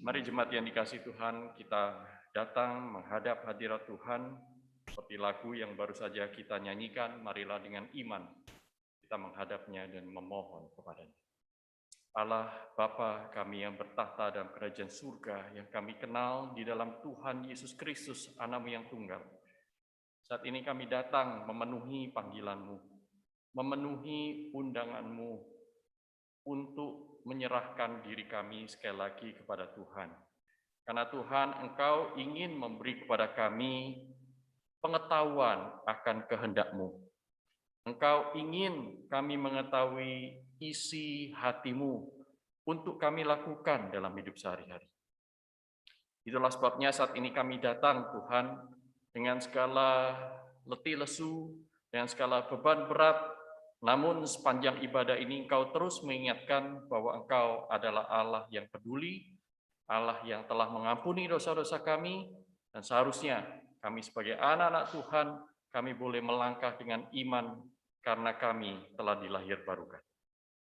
Mari jemaat yang dikasihi Tuhan, kita datang menghadap hadirat Tuhan seperti lagu yang baru saja kita nyanyikan. Marilah dengan iman kita menghadapnya dan memohon kepadanya. Allah Bapa kami yang bertahta dalam kerajaan surga, yang kami kenal di dalam Tuhan Yesus Kristus, Anak-Mu yang tunggal. Saat ini kami datang memenuhi panggilan-Mu, memenuhi undangan-Mu untuk menyerahkan diri kami sekali lagi kepada Tuhan. Karena Tuhan, Engkau ingin memberi kepada kami pengetahuan akan kehendak-Mu. Engkau ingin kami mengetahui isi hati-Mu untuk kami lakukan dalam hidup sehari-hari. Itulah sebabnya saat ini kami datang, Tuhan, dengan segala letih lesu, dengan segala beban berat, namun sepanjang ibadah ini Engkau terus mengingatkan bahwa Engkau adalah Allah yang peduli, Allah yang telah mengampuni dosa-dosa kami, dan seharusnya kami sebagai anak-anak Tuhan, kami boleh melangkah dengan iman karena kami telah dilahirbarukan.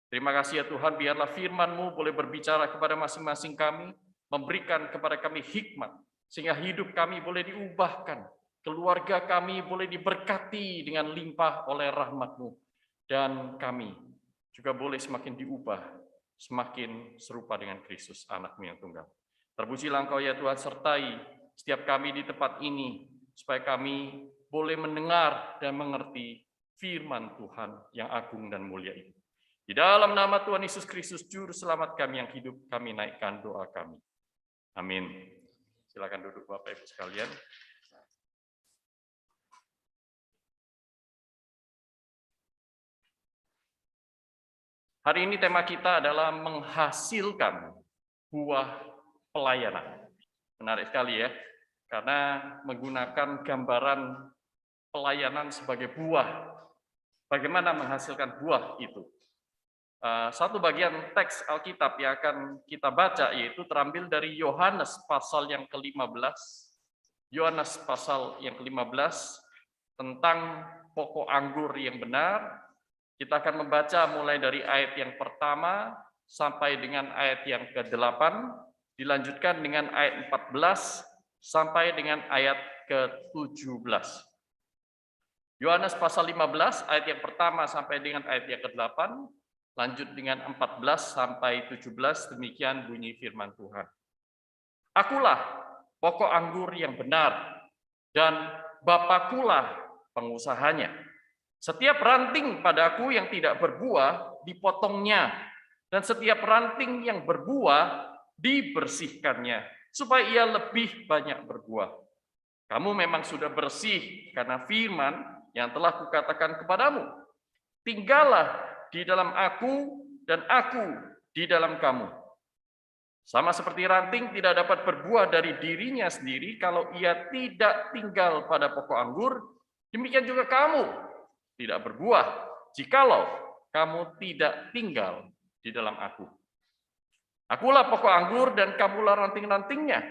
Terima kasih ya Tuhan, biarlah firman-Mu boleh berbicara kepada masing-masing kami, memberikan kepada kami hikmat, sehingga hidup kami boleh diubahkan, keluarga kami boleh diberkati dengan limpah oleh rahmat-Mu, dan kami juga boleh semakin diubah, semakin serupa dengan Kristus, Anak-Mu yang tunggal. Terpujilah Engkau ya Tuhan, sertai setiap kami di tempat ini, supaya kami boleh mendengar dan mengerti firman Tuhan yang agung dan mulia itu. Di dalam nama Tuhan Yesus Kristus, Juru Selamat kami yang hidup, kami naikkan doa kami. Amin. Silakan duduk Bapak Ibu sekalian. Hari ini tema kita adalah menghasilkan buah pelayanan. Menarik sekali ya, karena menggunakan gambaran pelayanan sebagai buah. Bagaimana menghasilkan buah itu? Satu bagian teks Alkitab yang akan kita baca yaitu terambil dari Yohanes pasal yang ke-15. Yohanes pasal yang ke-15 tentang pokok anggur yang benar. Kita akan membaca mulai dari ayat yang pertama sampai dengan ayat yang ke-8, dilanjutkan dengan ayat 14 sampai dengan ayat ke-17. Yohanes pasal 15 ayat yang pertama sampai dengan ayat yang ke-8, lanjut dengan 14 sampai 17, demikian bunyi firman Tuhan. Akulah pokok anggur yang benar, dan Bapakulah pengusahanya. Setiap ranting padaku yang tidak berbuah, dipotongnya, dan setiap ranting yang berbuah, dibersihkannya, supaya ia lebih banyak berbuah. Kamu memang sudah bersih karena firman yang telah kukatakan kepadamu. Tinggallah di dalam aku, dan aku di dalam kamu. Sama seperti ranting tidak dapat berbuah dari dirinya sendiri kalau ia tidak tinggal pada pokok anggur, demikian juga kamu tidak berbuah jikalau kamu tidak tinggal di dalam aku. Akulah pokok anggur dan kamulah ranting-rantingnya.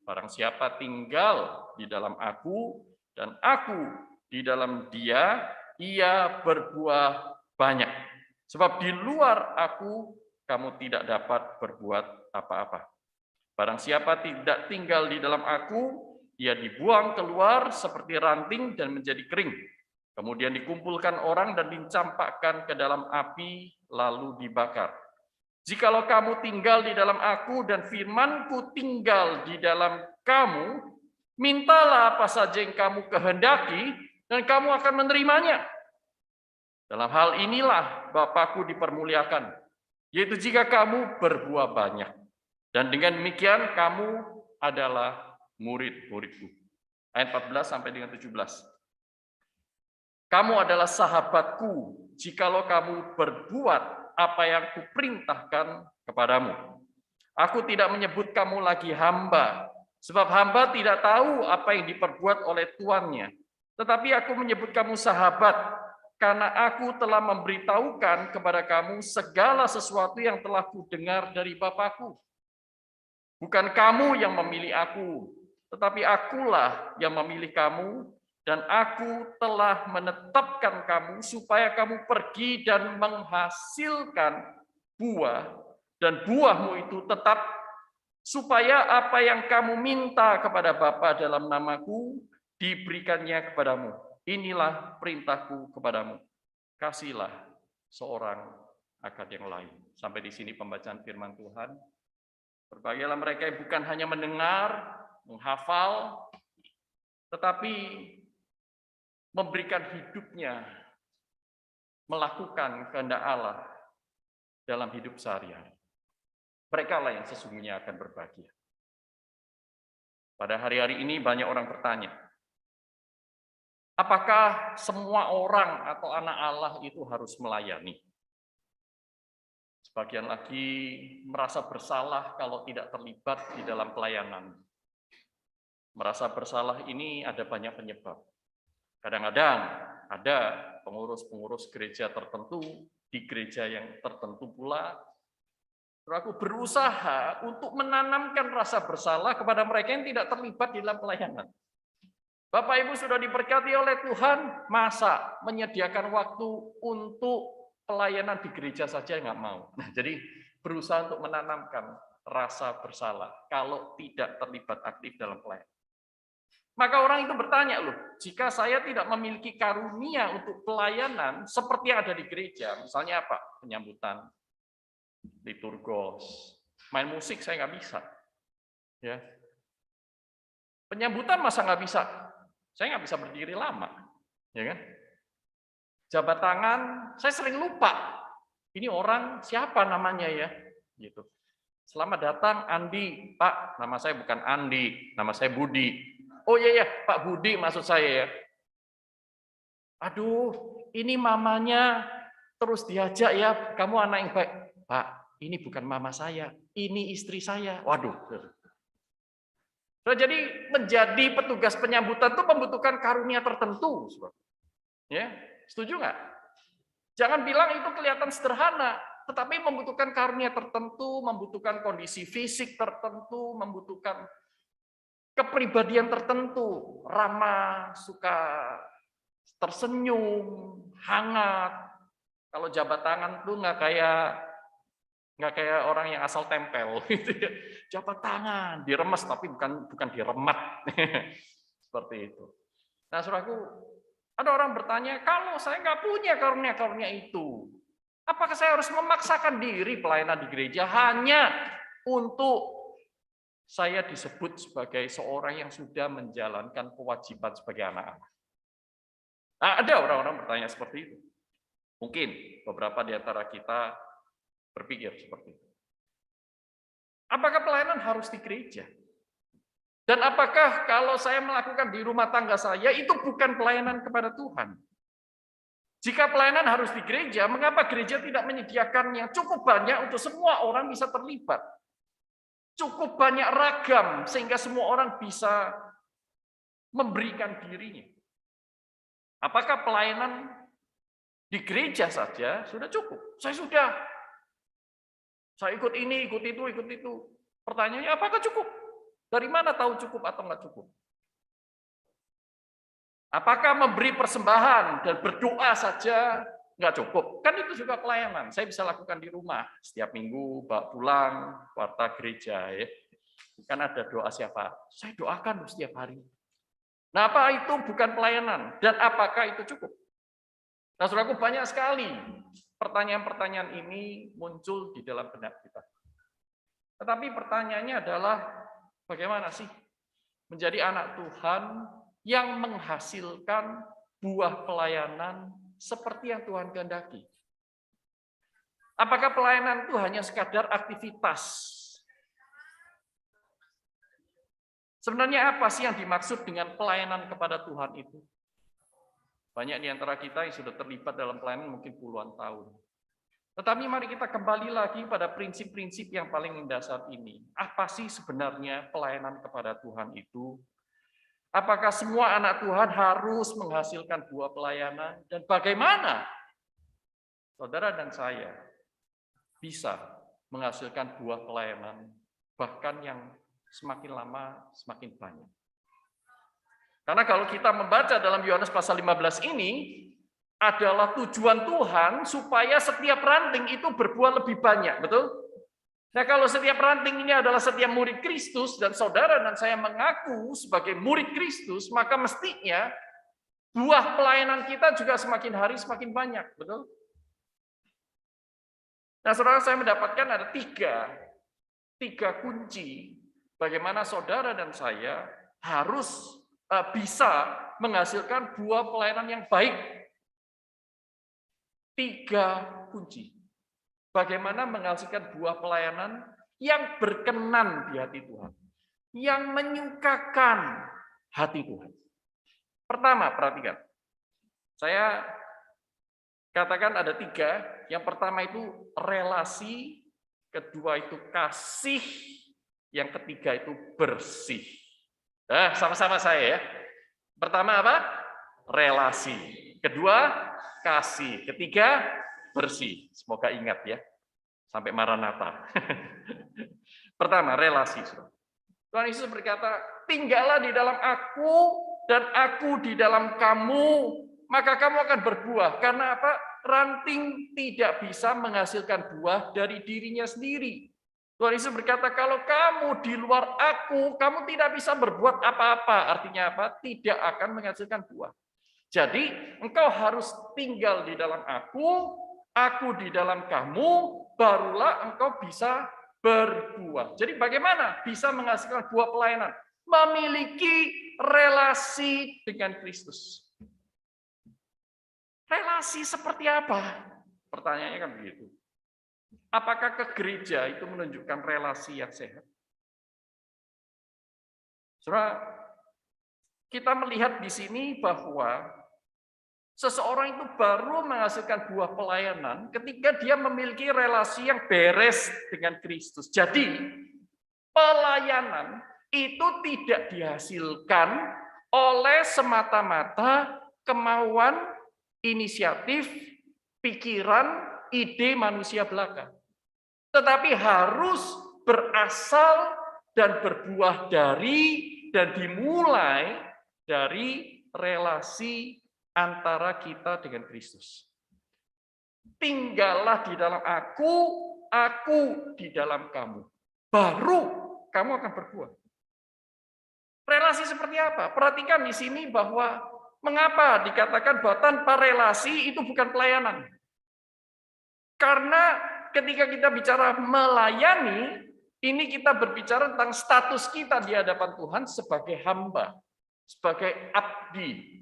Barang siapa tinggal di dalam aku dan aku di dalam dia, ia berbuah banyak. Sebab di luar aku kamu tidak dapat berbuat apa-apa. Barang siapa tidak tinggal di dalam aku, ia dibuang keluar seperti ranting dan menjadi kering. Kemudian dikumpulkan orang dan dicampakkan ke dalam api, lalu dibakar. Jikalau kamu tinggal di dalam aku dan firman-Ku tinggal di dalam kamu, mintalah apa saja yang kamu kehendaki, dan kamu akan menerimanya. Dalam hal inilah Bapa-Ku dipermuliakan, yaitu jika kamu berbuah banyak. Dan dengan demikian kamu adalah murid-murid-Ku. Ayat 14 sampai dengan 17. Kamu adalah sahabatku jikalau kamu berbuat apa yang kuperintahkan kepadamu. Aku tidak menyebut kamu lagi hamba, sebab hamba tidak tahu apa yang diperbuat oleh tuannya. Tetapi aku menyebut kamu sahabat, karena aku telah memberitahukan kepada kamu segala sesuatu yang telah kudengar dari Bapa-Ku. Bukan kamu yang memilih aku, tetapi akulah yang memilih kamu, dan aku telah menetapkan kamu supaya kamu pergi dan menghasilkan buah, dan buahmu itu tetap, supaya apa yang kamu minta kepada Bapa dalam namaku, diberikannya kepadamu. Inilah perintahku kepadamu. Kasihlah seorang akan yang lain. Sampai di sini pembacaan firman Tuhan. Berbahagialah mereka yang bukan hanya mendengar, menghafal, tetapi memberikan hidupnya, melakukan kehendak Allah dalam hidup sehari-hari. Mereka lah yang sesungguhnya akan berbahagia. Pada hari-hari ini banyak orang bertanya, apakah semua orang atau anak Allah itu harus melayani? Sebagian lagi merasa bersalah kalau tidak terlibat di dalam pelayanan. Merasa bersalah ini ada banyak penyebab. Kadang-kadang ada pengurus-pengurus gereja tertentu, di gereja yang tertentu pula, aku berusaha untuk menanamkan rasa bersalah kepada mereka yang tidak terlibat di dalam pelayanan. Bapak Ibu sudah diberkati oleh Tuhan, masa menyediakan waktu untuk pelayanan di gereja saja nggak mau. Nah, jadi berusaha untuk menanamkan rasa bersalah kalau tidak terlibat aktif dalam pelayanan. Maka orang itu bertanya, loh, jika saya tidak memiliki karunia untuk pelayanan seperti yang ada di gereja, misalnya apa? Penyambutan, liturgos, main musik saya nggak bisa, ya. Penyambutan masa nggak bisa? Saya nggak bisa berdiri lama, ya kan? Jabat tangan, saya sering lupa. Ini orang siapa namanya ya, gitu. Selamat datang Andi, Pak. Nama saya bukan Andi, nama saya Budi. Oh iya ya, Pak Budi maksud saya ya. Aduh, ini mamanya terus diajak ya, kamu anak yang baik. Pak, ini bukan mama saya, ini istri saya. Waduh. Jadi menjadi petugas penyambutan itu membutuhkan karunia tertentu. Ya, setuju nggak? Jangan bilang itu kelihatan sederhana, tetapi membutuhkan karunia tertentu, membutuhkan kondisi fisik tertentu, membutuhkan kepribadian tertentu, ramah, suka tersenyum, hangat. Kalau jabat tangan tuh nggak kayak orang yang asal tempel, gitu ya. Jabat tangan, diremes tapi bukan diremat, seperti itu. Nah, saudaraku, ada orang bertanya, kalau saya nggak punya karunia-karunia itu, apakah saya harus memaksakan diri pelayanan di gereja hanya untuk saya disebut sebagai seorang yang sudah menjalankan kewajiban sebagai anak Allah? Nah, ada orang-orang bertanya seperti itu. Mungkin beberapa di antara kita berpikir seperti itu. Apakah pelayanan harus di gereja? Dan apakah kalau saya melakukan di rumah tangga saya, itu bukan pelayanan kepada Tuhan? Jika pelayanan harus di gereja, mengapa gereja tidak menyediakan yang cukup banyak untuk semua orang bisa terlibat? Cukup banyak ragam, sehingga semua orang bisa memberikan dirinya. Apakah pelayanan di gereja saja sudah cukup? Saya ikut ini, ikut itu. Pertanyaannya, apakah cukup? Dari mana tahu cukup atau enggak cukup? Apakah memberi persembahan dan berdoa saja enggak cukup? Kan itu juga pelayanan. Saya bisa lakukan di rumah. Setiap minggu, bawa pulang, warta gereja. Ya. Kan ada doa siapa? Saya doakan setiap hari. Nah, apa itu bukan pelayanan? Dan apakah itu cukup? Nah, saudaraku, banyak sekali pertanyaan-pertanyaan ini muncul di dalam benak kita. Tetapi pertanyaannya adalah, bagaimana sih menjadi anak Tuhan yang menghasilkan buah pelayanan seperti yang Tuhan kehendaki? Apakah pelayanan itu hanya sekadar aktivitas? Sebenarnya apa sih yang dimaksud dengan pelayanan kepada Tuhan itu? Banyak di antara kita yang sudah terlibat dalam pelayanan mungkin puluhan tahun. Tetapi mari kita kembali lagi pada prinsip-prinsip yang paling mendasar ini. Apa sih sebenarnya pelayanan kepada Tuhan itu? Apakah semua anak Tuhan harus menghasilkan buah pelayanan? Dan bagaimana saudara dan saya bisa menghasilkan buah pelayanan, bahkan yang semakin lama semakin banyak? Karena kalau kita membaca dalam Yohanes pasal 15 ini, adalah tujuan Tuhan supaya setiap ranting itu berbuah lebih banyak, betul? Nah, kalau setiap ranting ini adalah setiap murid Kristus, dan saudara dan saya mengaku sebagai murid Kristus, maka mestinya buah pelayanan kita juga semakin hari semakin banyak, betul? Nah, saudara, saya mendapatkan ada tiga kunci bagaimana saudara dan saya harus bisa menghasilkan buah pelayanan yang baik. 3 kunci. Bagaimana menghasilkan buah pelayanan yang berkenan di hati Tuhan, yang menyukakan hati Tuhan. Pertama, perhatikan. Saya katakan ada 3. Yang pertama itu relasi, kedua itu kasih, yang ketiga itu bersih. Nah, sama-sama saya ya. Pertama apa? Relasi. Kedua, kasih. Ketiga, bersih. Semoga ingat ya. Sampai Maranatha. Pertama, relasi. Tuhan Yesus berkata, tinggallah di dalam aku dan aku di dalam kamu, maka kamu akan berbuah. Karena apa? Ranting tidak bisa menghasilkan buah dari dirinya sendiri. Tuhan Yesus berkata, kalau kamu di luar aku, kamu tidak bisa berbuat apa-apa. Artinya apa? Tidak akan menghasilkan buah. Jadi, engkau harus tinggal di dalam aku di dalam kamu, barulah engkau bisa berbuah. Jadi bagaimana bisa menghasilkan buah pelayanan? Memiliki relasi dengan Kristus. Relasi seperti apa? Pertanyaannya kan begitu. Apakah ke gereja itu menunjukkan relasi yang sehat? Saudara, kita melihat di sini bahwa seseorang itu baru menghasilkan buah pelayanan ketika dia memiliki relasi yang beres dengan Kristus. Jadi, pelayanan itu tidak dihasilkan oleh semata-mata kemauan, inisiatif, pikiran, ide manusia belaka. Tetapi harus berasal dan berbuah dari dan dimulai dari relasi antara kita dengan Kristus. Tinggallah di dalam aku di dalam kamu. Baru kamu akan berbuah. Relasi seperti apa? Perhatikan di sini bahwa mengapa dikatakan bahwa tanpa relasi itu bukan pelayanan. Karena ketika kita bicara melayani, ini kita berbicara tentang status kita di hadapan Tuhan sebagai hamba, sebagai abdi.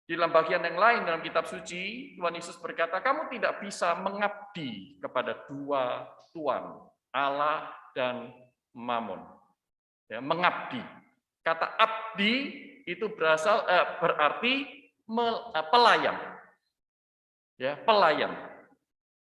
Di dalam bagian yang lain dalam kitab suci, Tuhan Yesus berkata, kamu tidak bisa mengabdi kepada 2 tuan, Allah dan Mammon. Ya, mengabdi. Kata abdi itu berarti pelayan. Ya, pelayan.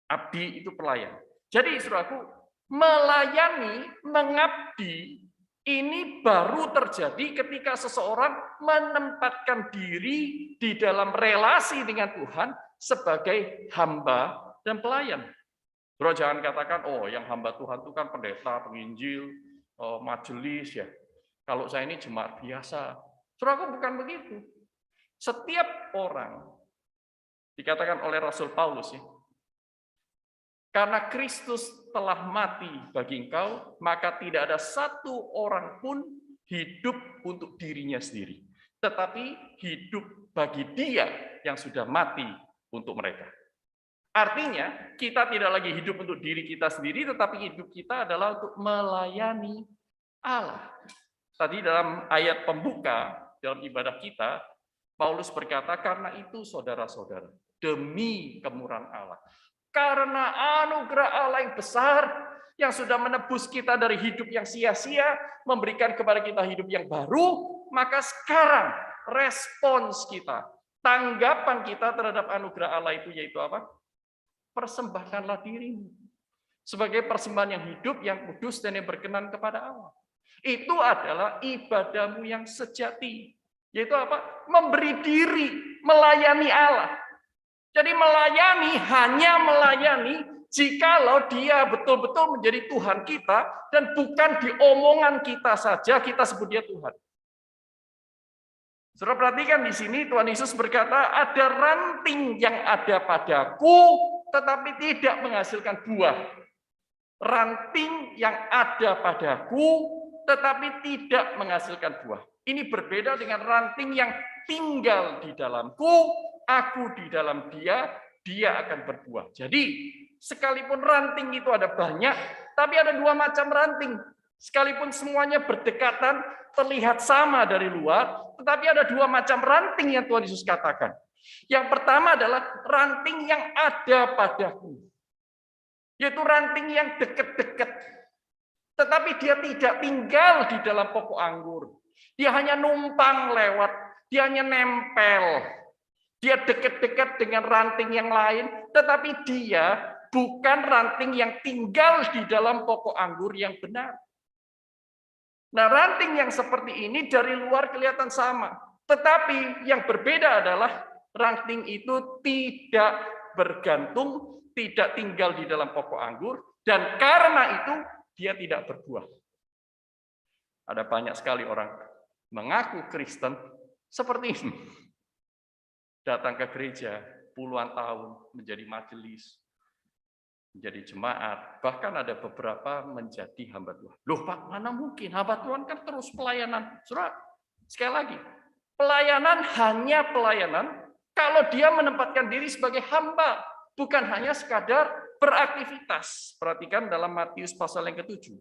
Abdi itu pelayan. Jadi, saudaraku, melayani, mengabdi, ini baru terjadi ketika seseorang menempatkan diri di dalam relasi dengan Tuhan sebagai hamba dan pelayan. Bro, jangan katakan, oh yang hamba Tuhan itu kan pendeta, penginjil, majelis ya. Kalau saya ini jemaat biasa. Saudaraku, bukan begitu. Setiap orang, dikatakan oleh Rasul Paulus ya, karena Kristus telah mati bagi engkau, maka tidak ada satu orang pun hidup untuk dirinya sendiri. Tetapi hidup bagi dia yang sudah mati untuk mereka. Artinya, kita tidak lagi hidup untuk diri kita sendiri, tetapi hidup kita adalah untuk melayani Allah. Tadi dalam ayat pembuka, dalam ibadah kita, Paulus berkata, karena itu saudara-saudara, demi kemurahan Allah, karena anugerah Allah yang besar yang sudah menebus kita dari hidup yang sia-sia, memberikan kepada kita hidup yang baru, maka sekarang respons kita, tanggapan kita terhadap anugerah Allah itu yaitu apa? Persembahkanlah dirimu sebagai persembahan yang hidup, yang kudus, dan yang berkenan kepada Allah. Itu adalah ibadahmu yang sejati. Yaitu apa? Memberi diri, melayani Allah. Jadi melayani, hanya melayani jikalau dia betul-betul menjadi Tuhan kita dan bukan di omongan kita saja kita sebut dia Tuhan. Saudara perhatikan di sini Tuhan Yesus berkata, ada ranting yang ada padaku tetapi tidak menghasilkan buah. ranting yang ada padaku, tetapi tidak menghasilkan buah. Ini berbeda dengan ranting yang tinggal di dalamku, aku di dalam dia, dia akan berbuah. Jadi, sekalipun ranting itu ada banyak, tapi ada dua macam ranting. Sekalipun semuanya berdekatan, terlihat sama dari luar, tetapi ada dua macam ranting yang Tuhan Yesus katakan. Yang pertama adalah ranting yang ada padaku. Yaitu ranting yang dekat-dekat. Tetapi dia tidak tinggal di dalam pokok anggur. Dia hanya numpang lewat. Dia hanya nempel. Dia dekat-dekat dengan ranting yang lain. Tetapi dia bukan ranting yang tinggal di dalam pokok anggur yang benar. Nah, ranting yang seperti ini dari luar kelihatan sama. Tetapi yang berbeda adalah ranting itu tidak bergantung, tidak tinggal di dalam pokok anggur, dan karena itu dia tidak berbuah. Ada banyak sekali orang mengaku Kristen seperti ini. Datang ke gereja puluhan tahun, menjadi majelis, menjadi jemaat, bahkan ada beberapa menjadi hamba Tuhan. Loh Pak, mana mungkin? Hamba Tuhan kan terus pelayanan. Saudara, sekali lagi, pelayanan hanya pelayanan kalau dia menempatkan diri sebagai hamba, bukan hanya sekadar beraktivitas. Perhatikan dalam Matius pasal yang ke-7.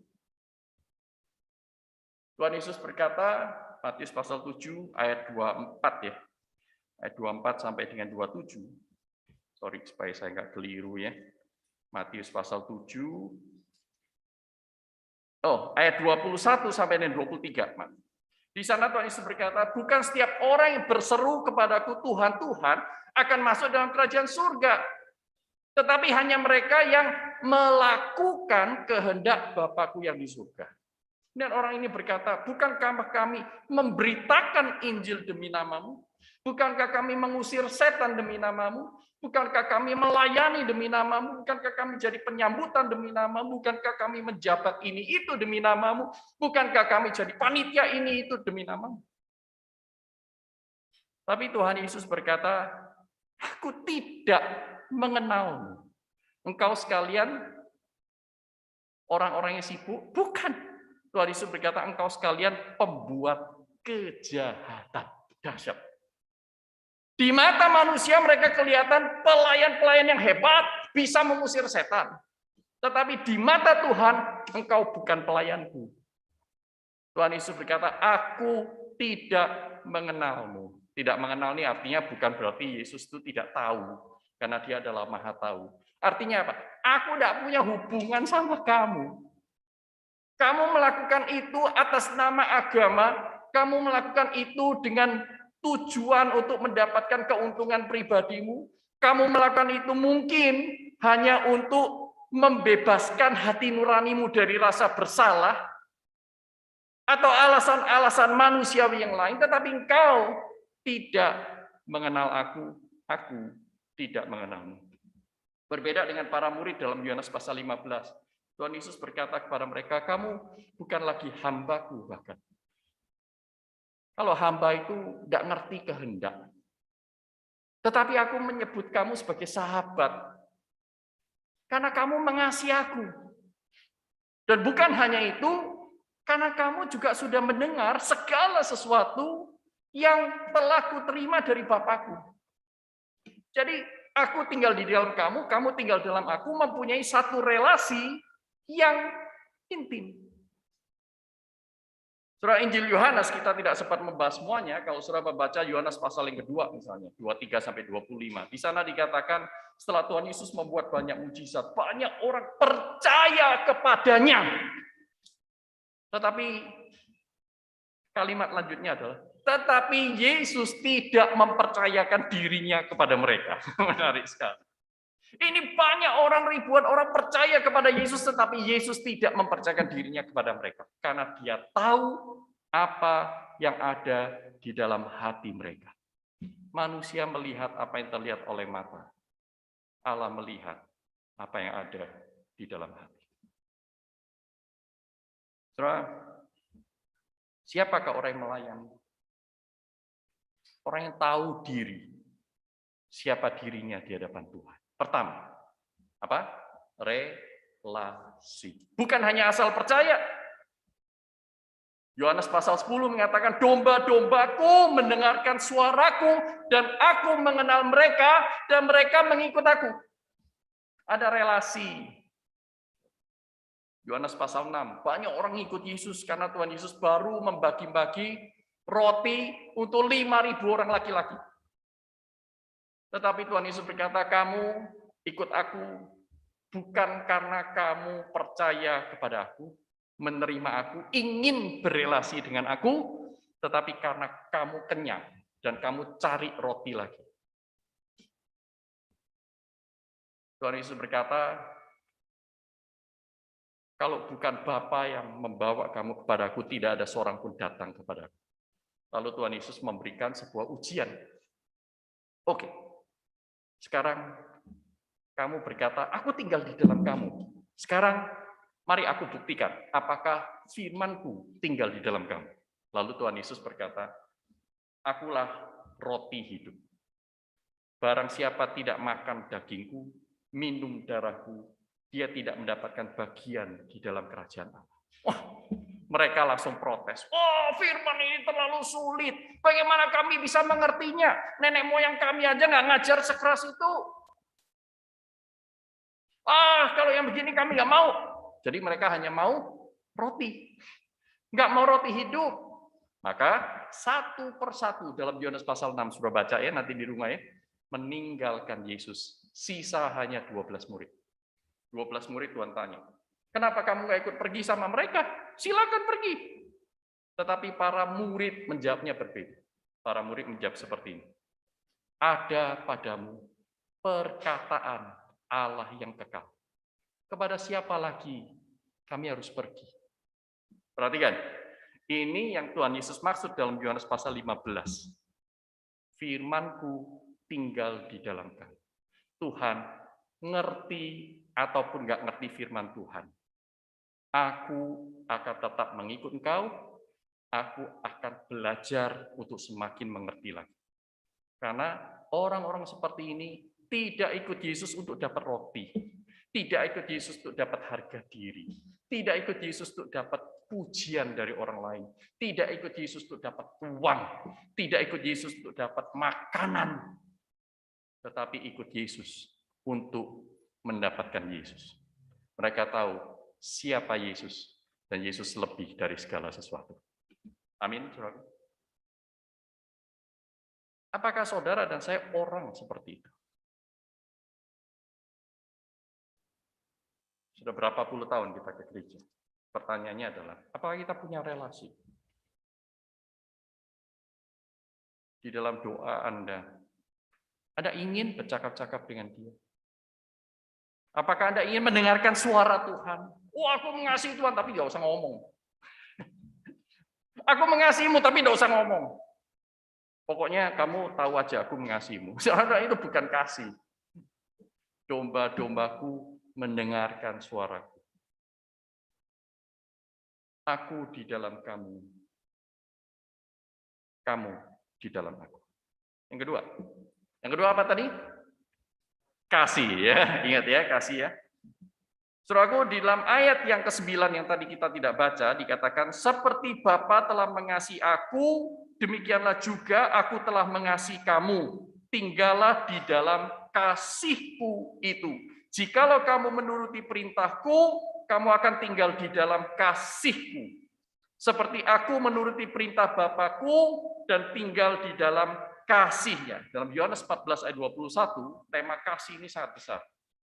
Tuhan Yesus berkata, Matius pasal 7 ayat 24 ya. Ayat 24 sampai dengan 27. Sorry supaya saya nggak keliru ya. Matius pasal 7. Ayat 21 sampai dengan 23. Di sana Tuhan Yesus berkata, bukan setiap orang yang berseru kepadaku Tuhan, Tuhan akan masuk dalam kerajaan surga. Tetapi hanya mereka yang melakukan kehendak Bapakku yang di surga. Dan orang ini berkata, bukankah kami memberitakan Injil demi namamu? Bukankah kami mengusir setan demi namamu? Bukankah kami melayani demi namamu? Bukankah kami jadi penyambutan demi namamu? Bukankah kami menjabat ini itu demi namamu? Bukankah kami jadi panitia ini itu demi namamu? Tapi Tuhan Yesus berkata, aku tidak mengenalmu. Engkau sekalian orang-orang yang sibuk? Bukan. Tuhan Yesus berkata, engkau sekalian pembuat kejahatan. Dahsyat. Di mata manusia mereka kelihatan pelayan-pelayan yang hebat, bisa mengusir setan. Tetapi di mata Tuhan, engkau bukan pelayanku. Tuhan Yesus berkata, aku tidak mengenalmu. Tidak mengenal ini artinya bukan berarti Yesus itu tidak tahu. Karena dia adalah maha tahu. Artinya apa? Aku tidak punya hubungan sama kamu. Kamu melakukan itu atas nama agama, kamu melakukan itu dengan tujuan untuk mendapatkan keuntungan pribadimu, kamu melakukan itu mungkin hanya untuk membebaskan hati nuranimu dari rasa bersalah, atau alasan-alasan manusiawi yang lain, tetapi engkau tidak mengenal aku tidak mengenalmu. Berbeda dengan para murid dalam Yohanes pasal 15. Tuhan Yesus berkata kepada mereka, kamu bukan lagi hambaku bahkan. Kalau hamba itu tidak ngerti kehendak. Tetapi aku menyebut kamu sebagai sahabat. Karena kamu mengasihi aku. Dan bukan hanya itu, karena kamu juga sudah mendengar segala sesuatu yang telah kuterima dari Bapakku. Jadi aku tinggal di dalam kamu, kamu tinggal dalam aku, mempunyai satu relasi yang intim. Surah Injil Yohanes kita tidak sempat membahas semuanya. Kalau saudara membaca Yohanes pasal yang kedua misalnya, 23 sampai 25. Di sana dikatakan setelah Tuhan Yesus membuat banyak mujizat, banyak orang percaya kepadanya. Tetapi kalimat lanjutnya adalah, tetapi Yesus tidak mempercayakan dirinya kepada mereka. Menarik sekali. Ini banyak orang, ribuan orang percaya kepada Yesus, tetapi Yesus tidak mempercayakan dirinya kepada mereka. Karena dia tahu apa yang ada di dalam hati mereka. Manusia melihat apa yang terlihat oleh mata. Allah melihat apa yang ada di dalam hati. Saudara, siapakah orang yang melayani? Orang yang tahu diri. Siapa dirinya di hadapan Tuhan. Pertama, apa? relasi. Bukan hanya asal percaya. Yohanes pasal 10 mengatakan, domba-dombaku mendengarkan suaraku, dan aku mengenal mereka, dan mereka mengikut aku. Ada relasi. Yohanes pasal 6, banyak orang ikut Yesus karena Tuhan Yesus baru membagi-bagi roti untuk 5.000 orang laki-laki. Tetapi Tuhan Yesus berkata, kamu ikut aku bukan karena kamu percaya kepada aku, menerima aku, ingin berelasi dengan aku, tetapi karena kamu kenyang dan kamu cari roti lagi. Tuhan Yesus berkata, kalau bukan Bapa yang membawa kamu kepadaku, tidak ada seorang pun datang kepadaku. Lalu Tuhan Yesus memberikan sebuah ujian. Oke, sekarang kamu berkata, aku tinggal di dalam kamu. Sekarang mari aku buktikan apakah firman-Ku tinggal di dalam kamu. Lalu Tuhan Yesus berkata, akulah roti hidup. Barang siapa tidak makan daging-Ku, minum darah-Ku, dia tidak mendapatkan bagian di dalam kerajaan Allah. Wah, mereka langsung protes. Oh, firman ini terlalu sulit. Bagaimana kami bisa mengertinya? Nenek moyang kami aja nggak ngajar sekeras itu. Kalau yang begini kami nggak mau. Jadi mereka hanya mau roti. Nggak mau roti hidup. Maka satu persatu dalam Yohanes pasal 6, sudah baca ya nanti di rumah ya, meninggalkan Yesus. Sisa hanya 12 murid. 12 murid Tuhan tanya, kenapa kamu nggak ikut pergi sama mereka? Silakan pergi. Tetapi para murid menjawabnya berbeda. Para murid menjawab seperti ini. Ada padamu perkataan Allah yang kekal. Kepada siapa lagi kami harus pergi? Perhatikan, ini yang Tuhan Yesus maksud dalam Yohanes pasal 15. Firman-Ku tinggal di dalam kamu. Tuhan ngerti ataupun nggak ngerti firman Tuhan. Aku akan tetap mengikut engkau. Aku akan belajar untuk semakin mengerti lagi. Karena orang-orang seperti ini tidak ikut Yesus untuk dapat roti. Tidak ikut Yesus untuk dapat harga diri. Tidak ikut Yesus untuk dapat pujian dari orang lain. Tidak ikut Yesus untuk dapat uang. Tidak ikut Yesus untuk dapat makanan. Tetapi ikut Yesus untuk mendapatkan Yesus. Mereka tahu siapa Yesus, dan Yesus lebih dari segala sesuatu. Amin, saudara. Apakah saudara dan saya orang seperti itu? Sudah berapa puluh tahun kita ke gereja? Pertanyaannya adalah, apakah kita punya relasi? Di dalam doa Anda ingin bercakap-cakap dengan dia? Apakah Anda ingin mendengarkan suara Tuhan? Oh, aku mengasihi Tuhan, tapi nggak usah ngomong. Aku mengasihimu, tapi nggak usah ngomong. Pokoknya kamu tahu aja aku mengasihimu. Saudara, itu bukan kasih. Domba-dombaku mendengarkan suaraku. Aku di dalam kamu. Kamu di dalam aku. Yang kedua apa tadi? Kasih ya, ingat ya, kasih ya. Saudaraku, di dalam ayat yang ke-9 yang tadi kita tidak baca, dikatakan, seperti Bapa telah mengasihi aku, demikianlah juga aku telah mengasihi kamu. Tinggallah di dalam kasihku itu. Jikalau kamu menuruti perintahku, kamu akan tinggal di dalam kasihku. Seperti aku menuruti perintah Bapakku dan tinggal di dalam kasihnya. Dalam Yohanes 14 ayat 21, tema kasih ini sangat besar.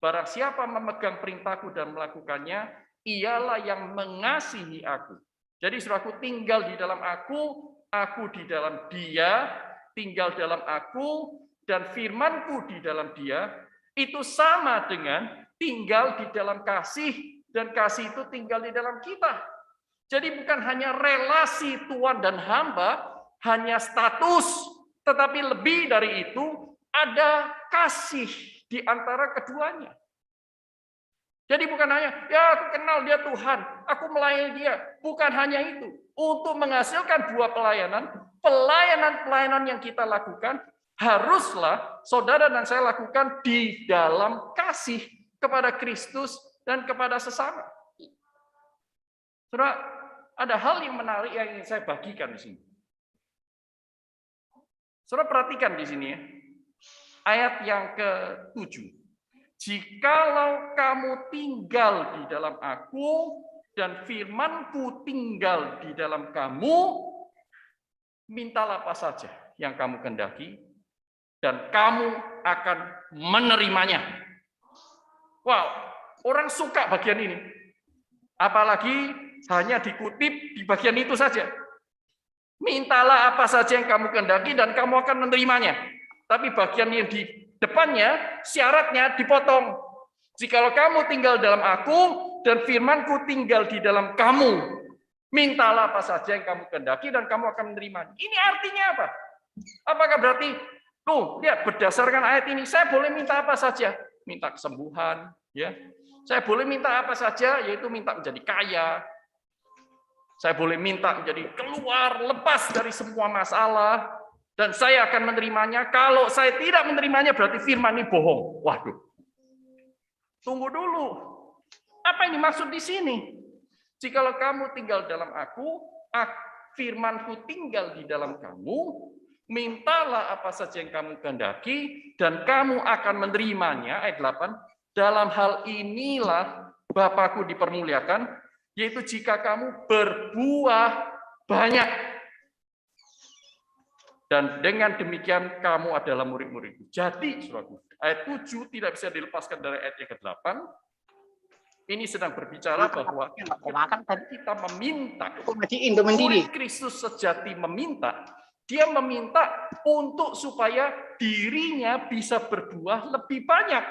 Barang siapa memegang perintahku dan melakukannya, ialah yang mengasihi aku. Jadi saudaraku, tinggal di dalam aku di dalam dia, tinggal dalam aku, dan firmanku di dalam dia, itu sama dengan tinggal di dalam kasih, dan kasih itu tinggal di dalam kita. Jadi bukan hanya relasi Tuhan dan hamba, hanya status, tetapi lebih dari itu, ada kasih di antara keduanya. Jadi bukan hanya, ya aku kenal dia Tuhan, aku melayani dia. Bukan hanya itu. Untuk menghasilkan buah pelayanan, pelayanan yang kita lakukan, haruslah saudara dan saya lakukan di dalam kasih kepada Kristus dan kepada sesama. Saudara, ada hal yang menarik yang ingin saya bagikan di sini. Saudara perhatikan di sini ya. Ayat yang ke-7. Jikalau kamu tinggal di dalam aku dan firman-Ku tinggal di dalam kamu, mintalah apa saja yang kamu kehendaki dan kamu akan menerimanya. Wow, orang suka bagian ini. Apalagi hanya dikutip di bagian itu saja. Mintalah apa saja yang kamu kehendaki dan kamu akan menerimanya. Tapi bagian yang di depannya, syaratnya dipotong. Jikalau kamu tinggal dalam aku dan firman-Ku tinggal di dalam kamu, mintalah apa saja yang kamu kehendaki dan kamu akan menerimanya. Ini artinya apa? Apakah berarti, tuh, lihat berdasarkan ayat ini, saya boleh minta apa saja? Minta kesembuhan, ya. Saya boleh minta apa saja, yaitu minta menjadi kaya. Saya boleh minta menjadi keluar, lepas dari semua masalah, dan saya akan menerimanya. Kalau saya tidak menerimanya, berarti firman ini bohong. Waduh. Tunggu dulu. Apa yang dimaksud di sini? Jikalau kamu tinggal dalam aku, firman-Ku tinggal di dalam kamu, mintalah apa saja yang kamu kehendaki, dan kamu akan menerimanya. Ayat 8. Dalam hal inilah Bapa-Ku dipermuliakan, yaitu jika kamu berbuah banyak. Dan dengan demikian kamu adalah murid-murid-Ku. Jadi, saudaraku, ayat 7 tidak bisa dilepaskan dari ayat yang ke-8. Ini sedang berbicara bahwa kita meminta, murid Kristus sejati meminta, dia meminta untuk supaya dirinya bisa berbuah lebih banyak.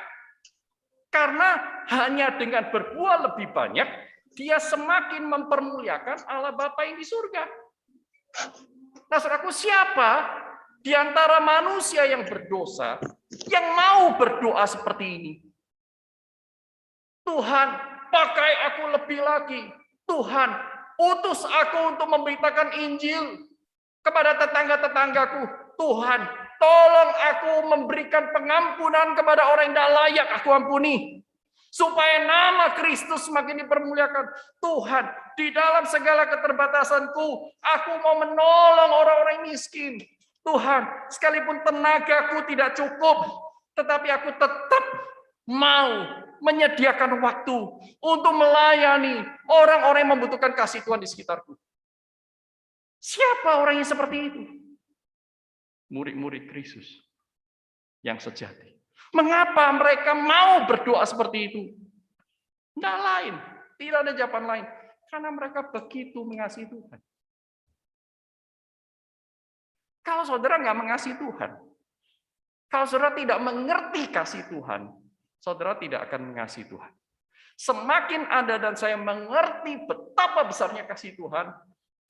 Karena hanya dengan berbuah lebih banyak, dia semakin mempermuliakan Allah Bapa yang di surga. Nah, saudaraku, siapa di antara manusia yang berdosa yang mau berdoa seperti ini? Tuhan, pakai aku lebih lagi. Tuhan, utus aku untuk memberitakan Injil kepada tetangga-tetanggaku. Tuhan, tolong aku memberikan pengampunan kepada orang yang tidak layak aku ampuni. Supaya nama Kristus semakin dipermuliakan. Tuhan, di dalam segala keterbatasanku, aku mau menolong orang-orang miskin. Tuhan, sekalipun tenagaku tidak cukup, tetapi aku tetap mau menyediakan waktu untuk melayani orang-orang yang membutuhkan kasih Tuhan di sekitarku. Siapa orang yang seperti itu? Murid-murid Kristus yang sejati. Mengapa mereka mau berdoa seperti itu? Tidak lain, tidak ada jawaban lain. Karena mereka begitu mengasihi Tuhan. Kalau saudara nggak mengasihi Tuhan, kalau saudara tidak mengerti kasih Tuhan, saudara tidak akan mengasihi Tuhan. Semakin Anda dan saya mengerti betapa besarnya kasih Tuhan,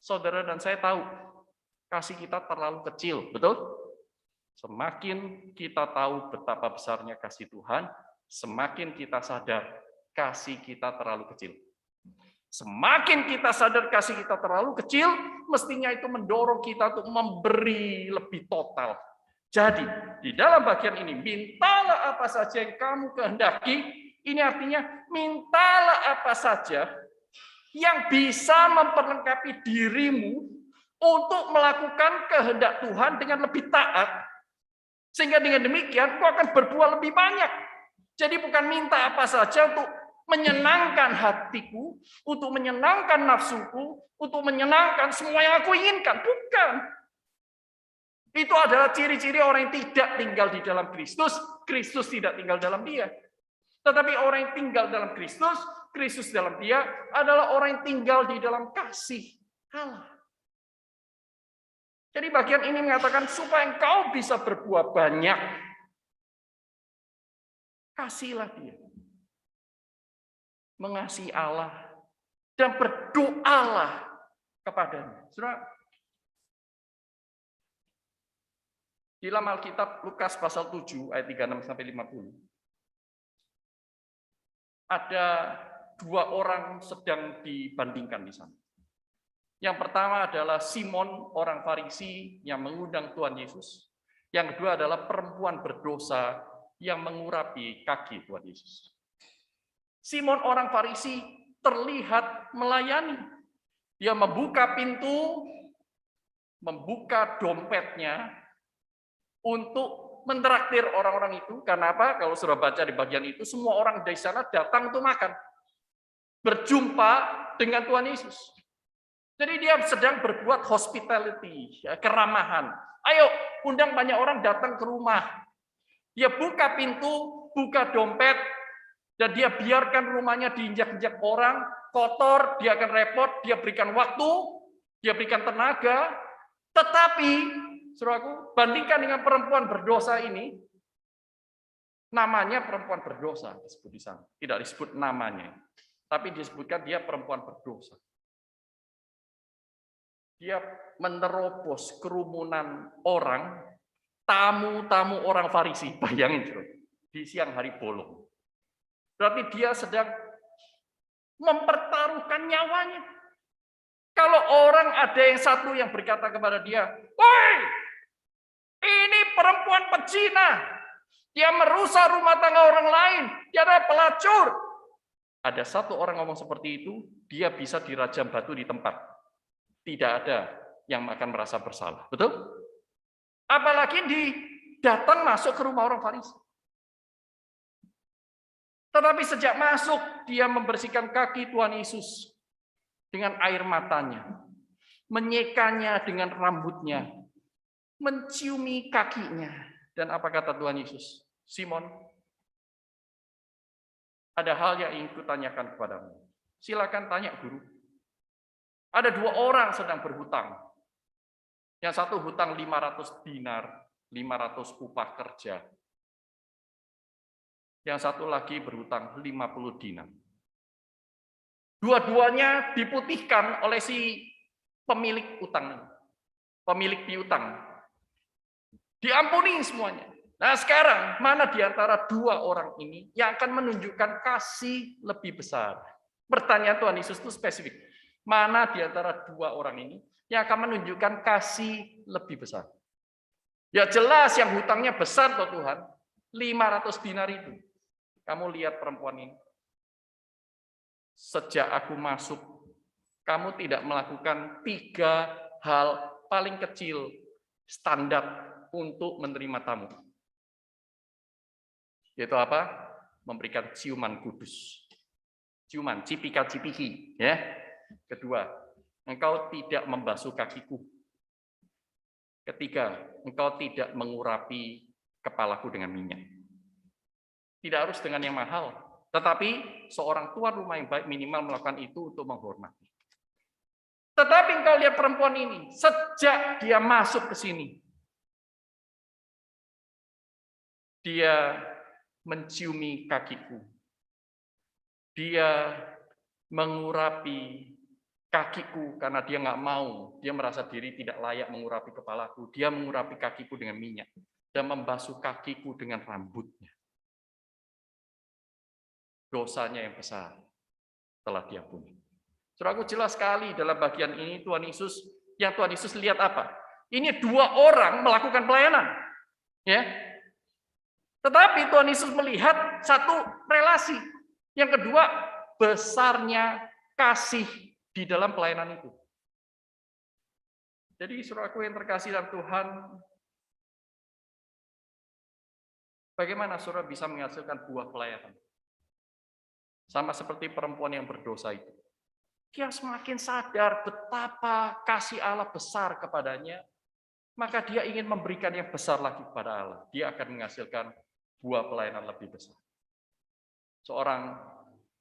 saudara dan saya tahu kasih kita terlalu kecil, betul? Semakin kita tahu betapa besarnya kasih Tuhan, semakin kita sadar kasih kita terlalu kecil. Semakin kita sadar kasih kita terlalu kecil, mestinya itu mendorong kita untuk memberi lebih total. Jadi, di dalam bagian ini, mintalah apa saja yang kamu kehendaki, ini artinya mintalah apa saja yang bisa memperlengkapi dirimu untuk melakukan kehendak Tuhan dengan lebih taat. Sehingga dengan demikian, kau akan berbuah lebih banyak. Jadi bukan minta apa saja untuk menyenangkan hatiku, untuk menyenangkan nafsuku, untuk menyenangkan semua yang aku inginkan. Bukan. Itu adalah ciri-ciri orang yang tidak tinggal di dalam Kristus, Kristus tidak tinggal dalam dia. Tetapi orang yang tinggal dalam Kristus, Kristus dalam dia adalah orang yang tinggal di dalam kasih Allah. Jadi bagian ini mengatakan supaya engkau bisa berbuah banyak, kasihlah dia. Mengasihi Allah dan berdoalah kepadanya. Saudara, di dalam Alkitab Lukas pasal 7 ayat 36 sampai 50. Ada dua orang sedang dibandingkan di sana. Yang pertama adalah Simon, orang Farisi yang mengundang Tuhan Yesus. Yang kedua adalah perempuan berdosa yang mengurapi kaki Tuhan Yesus. Simon orang Farisi terlihat melayani. Dia membuka pintu, membuka dompetnya untuk mentraktir orang-orang itu. Karena apa? Kalau sudah baca di bagian itu, semua orang di sana datang untuk makan. Berjumpa dengan Tuhan Yesus. Jadi dia sedang berbuat hospitality, ya, keramahan. Ayo, undang banyak orang datang ke rumah. Dia buka pintu, buka dompet, dan dia biarkan rumahnya diinjak-injak orang, kotor, dia akan repot, dia berikan waktu, dia berikan tenaga. Tetapi, saudaraku, bandingkan dengan perempuan berdosa ini, namanya perempuan berdosa disebut di sana. Tidak disebut namanya, tapi disebutkan dia perempuan berdosa. Dia menerobos kerumunan orang, tamu-tamu orang Farisi. Bayangin, di siang hari bolong. Berarti dia sedang mempertaruhkan nyawanya. Kalau orang ada yang satu yang berkata kepada dia, "Woi, ini perempuan pezina. Dia merusak rumah tangga orang lain. Dia adalah pelacur." Ada satu orang ngomong seperti itu, dia bisa dirajam batu di tempat. Tidak ada yang akan merasa bersalah. Betul? Apalagi datang masuk ke rumah orang Farisi. Tetapi sejak masuk, dia membersihkan kaki Tuhan Yesus dengan air matanya, menyekanya dengan rambutnya, menciumi kakinya. Dan apa kata Tuhan Yesus? Simon, ada hal yang ingin kutanyakan kepadamu. Silakan tanya, Guru. Ada dua orang sedang berhutang. Yang satu hutang 500 dinar, 500 upah kerja. Yang satu lagi berhutang 50 dinar. Dua-duanya diputihkan oleh si pemilik utang, pemilik piutang. Diampuni semuanya. Nah sekarang, mana di antara dua orang ini yang akan menunjukkan kasih lebih besar? Pertanyaan Tuhan Yesus itu spesifik. Mana di antara dua orang ini yang akan menunjukkan kasih lebih besar? Ya jelas yang hutangnya besar toh Tuhan, 500 dinar itu. Kamu lihat perempuan ini. Sejak aku masuk, kamu tidak melakukan 3 hal paling kecil standar untuk menerima tamu. Yaitu apa? Memberikan ciuman kudus. Ciuman, cipika-cipiki. Ya. Kedua, engkau tidak membasuh kakiku. Ketiga, engkau tidak mengurapi kepalaku dengan minyak. Tidak harus dengan yang mahal, tetapi seorang tuan rumah yang baik minimal melakukan itu untuk menghormati. Tetapi engkau lihat perempuan ini, sejak dia masuk ke sini, dia menciumi kakiku. Dia mengurapi kakiku karena dia nggak mau, dia merasa diri tidak layak mengurapi kepalaku. Dia mengurapi kakiku dengan minyak dan membasuh kakiku dengan rambutnya. Dosanya yang besar telah diampuni. Saudaraku, jelas sekali dalam bagian ini Tuhan Yesus, yang Tuhan Yesus lihat apa? Ini 2 orang melakukan pelayanan, ya. Tetapi Tuhan Yesus melihat satu relasi. Yang kedua, besarnya kasih di dalam pelayanan itu. Jadi saudaraku yang terkasih dalam Tuhan, bagaimana saudara bisa menghasilkan buah pelayanan? Sama seperti perempuan yang berdosa itu. Dia semakin sadar betapa kasih Allah besar kepadanya, maka dia ingin memberikan yang besar lagi kepada Allah. Dia akan menghasilkan buah pelayanan lebih besar. Seorang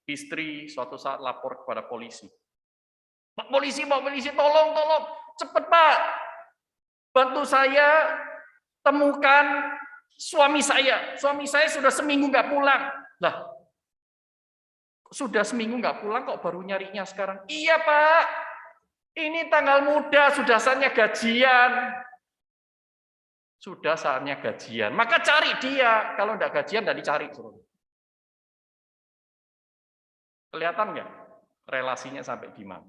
istri suatu saat lapor kepada polisi. Pak polisi, tolong, cepet Pak. Bantu saya temukan suami saya. Suami saya sudah seminggu nggak pulang. Lah, sudah seminggu nggak pulang kok baru nyarinya sekarang? Iya Pak, ini tanggal muda, sudah saatnya gajian. Sudah saatnya gajian, maka cari dia. Kalau nggak gajian, nggak dicari. Kelihatan nggak relasinya sampai di mana?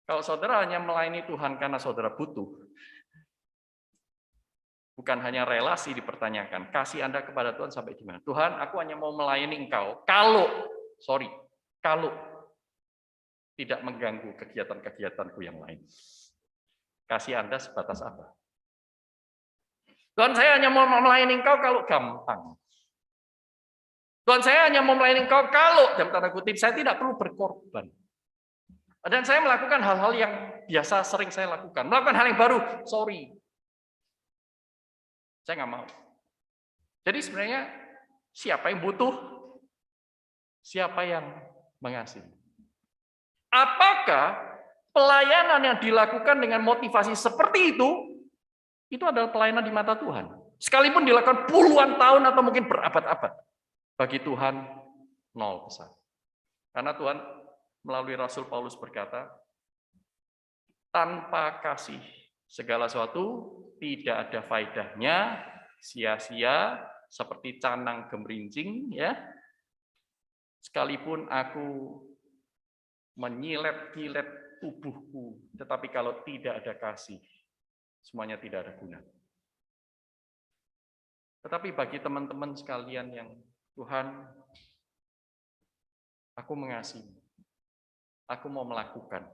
Kalau saudara hanya melayani Tuhan karena saudara butuh, Bukan hanya relasi dipertanyakan, kasih Anda kepada Tuhan sampai di mana? Tuhan, aku hanya mau melayani Engkau kalau tidak mengganggu kegiatan-kegiatanku yang lain. Kasih Anda sebatas apa? Tuhan, saya hanya mau melayani Engkau kalau gampang. Tuhan, saya hanya mau melayani Engkau kalau, dalam tanda kutip, saya tidak perlu berkorban. Dan saya melakukan hal-hal yang biasa sering saya lakukan. Melakukan hal yang baru, sorry. Saya nggak mau. Jadi sebenarnya siapa yang butuh? Siapa yang mengasihi? Apakah pelayanan yang dilakukan dengan motivasi seperti itu adalah pelayanan di mata Tuhan? Sekalipun dilakukan puluhan tahun atau mungkin berabad-abad. Bagi Tuhan, 0%. Karena Tuhan melalui Rasul Paulus berkata, tanpa kasih segala sesuatu tidak ada faedahnya, sia-sia, seperti canang gemerincing, ya. Sekalipun aku menyilet-nyilet tubuhku, tetapi kalau tidak ada kasih, semuanya tidak ada guna. Tetapi bagi teman-teman sekalian yang Tuhan, aku mengasihi, aku mau melakukan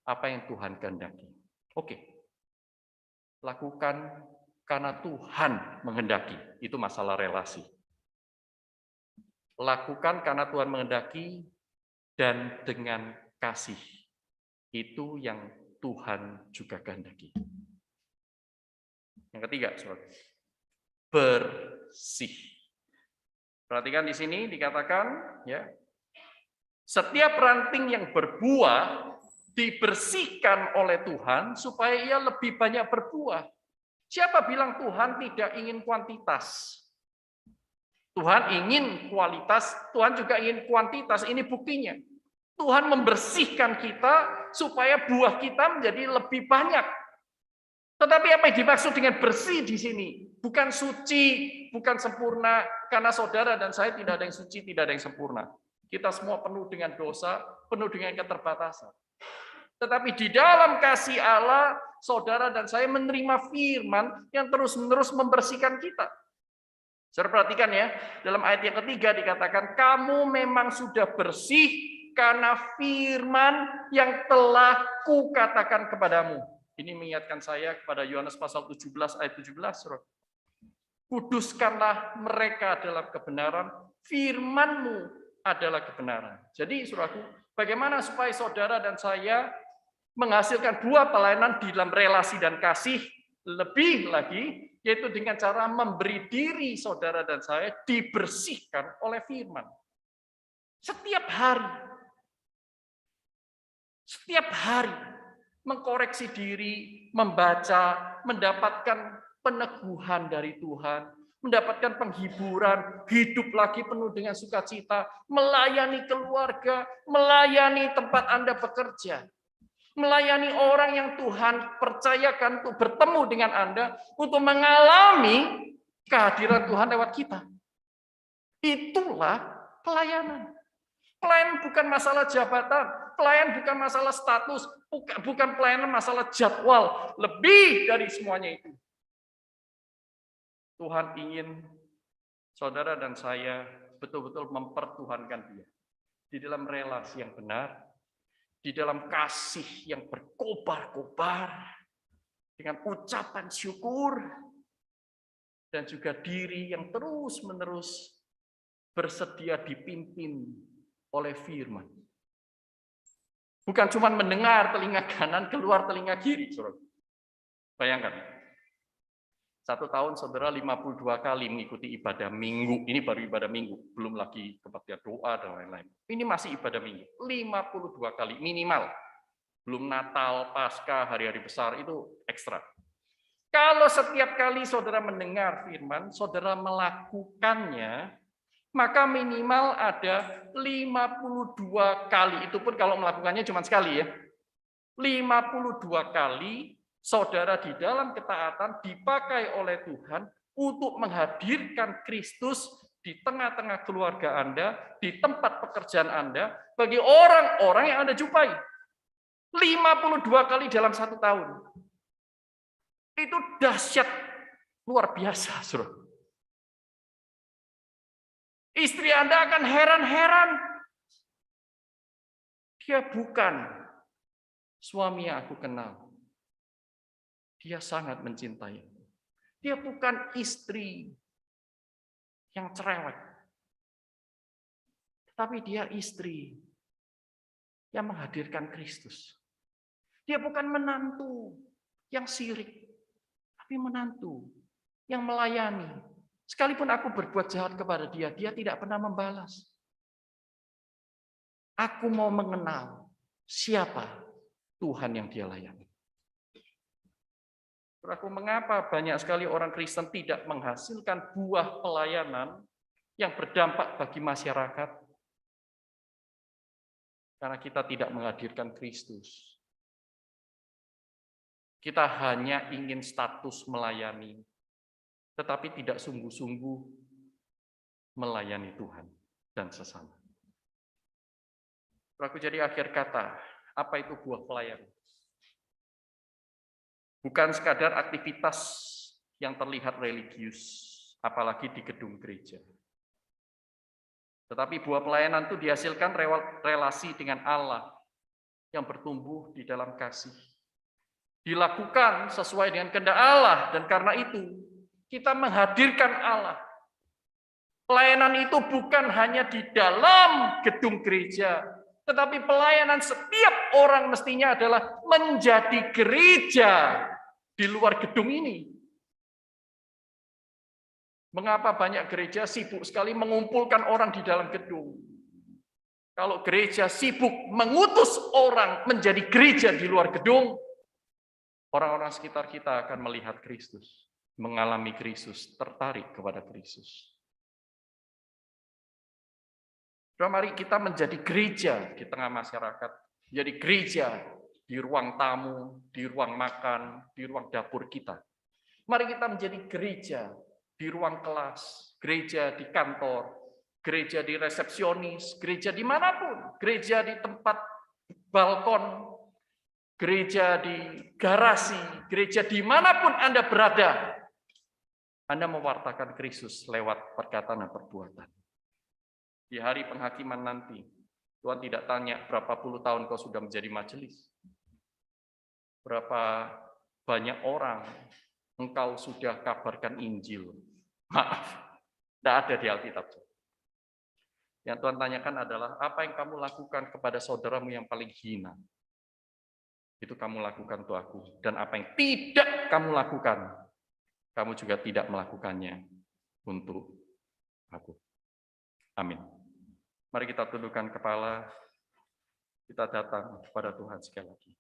apa yang Tuhan kehendaki. Oke, lakukan karena Tuhan menghendaki, itu masalah relasi. Lakukan karena Tuhan menghendaki dan dengan kasih, itu yang Tuhan juga kehendaki. Yang ketiga, saudara, bersih. Perhatikan di sini dikatakan, ya, setiap ranting yang berbuah dibersihkan oleh Tuhan supaya ia lebih banyak berbuah. Siapa bilang Tuhan tidak ingin kuantitas? Tuhan ingin kualitas, Tuhan juga ingin kuantitas. Ini buktinya. Tuhan membersihkan kita supaya buah kita menjadi lebih banyak. Tetapi apa yang dimaksud dengan bersih di sini? Bukan suci, bukan sempurna, karena saudara dan saya tidak ada yang suci, tidak ada yang sempurna. Kita semua penuh dengan dosa, penuh dengan keterbatasan. Tetapi di dalam kasih Allah, saudara dan saya menerima firman yang terus-menerus membersihkan kita. Saudara perhatikan ya, dalam ayat yang ketiga dikatakan, kamu memang sudah bersih karena firman yang telah kukatakan kepadamu. Ini mengingatkan saya kepada Yohanes pasal 17 ayat 17. Saudara. Kuduskanlah mereka dalam kebenaran, firman-Mu adalah kebenaran. Jadi, saudaraku, bagaimana supaya saudara dan saya menghasilkan buah pelayanan di dalam relasi dan kasih lebih lagi, yaitu dengan cara memberi diri saudara dan saya dibersihkan oleh firman. Setiap hari mengkoreksi diri, membaca, mendapatkan peneguhan dari Tuhan, mendapatkan penghiburan, hidup lagi penuh dengan sukacita, melayani keluarga, melayani tempat Anda bekerja, melayani orang yang Tuhan percayakan untuk bertemu dengan Anda, untuk mengalami kehadiran Tuhan lewat kita. Itulah pelayanan. Pelayanan bukan masalah jabatan, pelayanan bukan masalah status, bukan pelayanan masalah jadwal. Lebih dari semuanya itu. Tuhan ingin saudara dan saya betul-betul mempertuhankan Dia di dalam relasi yang benar, di dalam kasih yang berkobar-kobar, dengan ucapan syukur, dan juga diri yang terus-menerus bersedia dipimpin oleh firman. Bukan cuma mendengar telinga kanan, keluar telinga kiri. Saudara. Bayangkan, 1 tahun saudara 52 kali mengikuti ibadah minggu. Ini baru ibadah minggu, belum lagi kebaktian doa dan lain-lain. Ini masih ibadah minggu, 52 kali minimal. Belum Natal, Paskah, hari-hari besar, itu ekstra. Kalau setiap kali saudara mendengar firman, saudara melakukannya, maka minimal ada 52 kali. Itu pun kalau melakukannya cuma sekali ya. 52 kali saudara di dalam ketaatan dipakai oleh Tuhan untuk menghadirkan Kristus di tengah-tengah keluarga Anda, di tempat pekerjaan Anda, bagi orang-orang yang Anda jumpai. 52 kali dalam 1 tahun. Itu dahsyat. Luar biasa, Saudara. Istri Anda akan heran-heran. Dia bukan suami yang aku kenal. Dia sangat mencintai. Dia bukan istri yang cerewet. Tapi dia istri yang menghadirkan Kristus. Dia bukan menantu yang sirik, tapi menantu yang melayani. Sekalipun aku berbuat jahat kepada dia, dia tidak pernah membalas. Aku mau mengenal siapa Tuhan yang dia layani. Saudaraku, mengapa banyak sekali orang Kristen tidak menghasilkan buah pelayanan yang berdampak bagi masyarakat? Karena kita tidak menghadirkan Kristus. Kita hanya ingin status melayani, tetapi tidak sungguh-sungguh melayani Tuhan dan sesama. Saudaraku, jadi akhir kata, apa itu buah pelayanan? Bukan sekadar aktivitas yang terlihat religius, apalagi di gedung gereja. Tetapi buah pelayanan itu dihasilkan relasi dengan Allah yang bertumbuh di dalam kasih. Dilakukan sesuai dengan kehendak Allah, dan karena itu kita menghadirkan Allah. Pelayanan itu bukan hanya di dalam gedung gereja, tetapi pelayanan setiap orang mestinya adalah menjadi gereja di luar gedung ini. Mengapa banyak gereja sibuk sekali mengumpulkan orang di dalam gedung? Kalau gereja sibuk mengutus orang menjadi gereja di luar gedung, orang-orang sekitar kita akan melihat Kristus, mengalami Kristus, tertarik kepada Kristus. Mari kita menjadi gereja di tengah masyarakat, menjadi gereja di ruang tamu, di ruang makan, di ruang dapur kita. Mari kita menjadi gereja di ruang kelas, gereja di kantor, gereja di resepsionis, gereja dimanapun, gereja di tempat balkon, gereja di garasi, gereja dimanapun Anda berada. Anda mewartakan Kristus lewat perkataan dan perbuatan. Di hari penghakiman nanti, Tuhan tidak tanya berapa puluh tahun kau sudah menjadi majelis. Berapa banyak orang engkau sudah kabarkan Injil. Maaf, tidak ada di Alkitab. Yang Tuhan tanyakan adalah, apa yang kamu lakukan kepada saudaramu yang paling hina? Itu kamu lakukan untuk aku. Dan apa yang tidak kamu lakukan, kamu juga tidak melakukannya untuk aku. Amin. Mari kita tundukkan kepala, kita datang kepada Tuhan sekali lagi.